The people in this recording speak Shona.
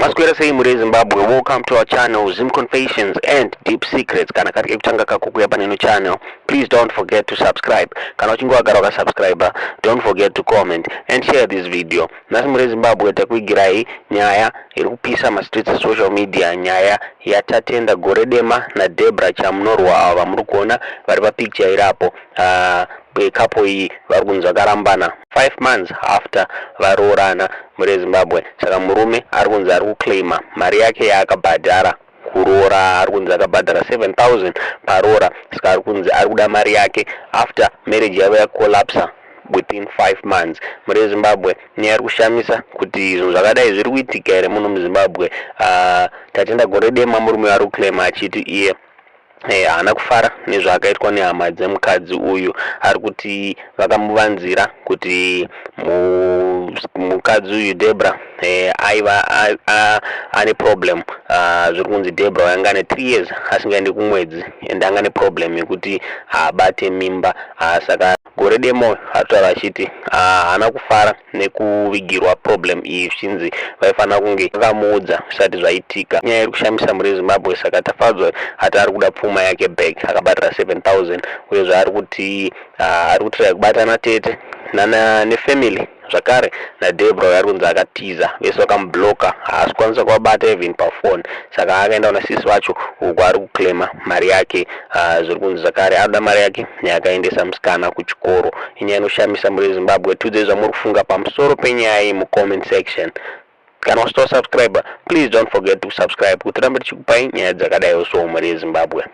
Maswera sei muri Zimbabwe. Welcome to our channel Zim Confessions and Deep Secrets. Kana katika kuchanga kako kuya paneno channel, please don't forget to subscribe. Kana uchingo agara ka subscriber, don't forget to comment and share this video. Nasi muri Zimbabwe takuigirai nyaya iri kupisa ma streets ya social media, nyaya ya Tatenda Goredema na Debra Chamnorwa ava muri kuona vari pa picture irapo. Couple iyi vari kunzwa karambana 5 months after varoorana muri Zimbabwe. Saka murume ari kunzi ari kuclaima mari yake yaakabhadhara kuroora, ari kunzi akabhadhara 7,000 paroora. Saka ari kunzi ari kuda mari yake after marriage yavo yakolapsa within 5 months muri Zimbabwe. Nyari kushamisa kuti zvinhu zvakadai zviri kuitika here muno muZimbabwe. Tatenda Goredema murume ari kuclaima achiti iye haana kufara nezvaakaitwa nehama dzemukadzi uyu. Ari kuti vakamuvanzira kuti mukadzi uyu Debra aiva ane problem. Zviri kunzi Debra wanga ane 3 years asingaendi kumwedzi ende anga ane problem yekuti haabate mimba. Saka Goredema ataura achiti haana kufara nekuvigirwa problem iyi, zvinzi vaifanira kunge vakamuudza zvisati zvaitika. Nyaya iri kushamisa muri Zimbabwe. Saka tafadzwa ati ari kuda pfuma yake back, akabhadhara 7,000 uyezve ari kuti ari kutira kubatana tete nefamily zvakare naDebra ari kunzi akatiza, vese vakamubloka, haasi kukwanisa kuvabata even pafoni. Saka akaenda kuna sisi vacho uko ari kuclaima mari yake. Zviri kunzi zvakare anoda mari yake neakaendesa musikana kuchikoro. Inyaya inoshamisa muri Zimbabwe. Tiudzei zvamuri kufunga pamusoro penyaya iyi mucomment section. Kana usito subscribe, please don't forget to subscribe kuti rambe tichikupai nyaya dzakadai so muri Zimbabwe.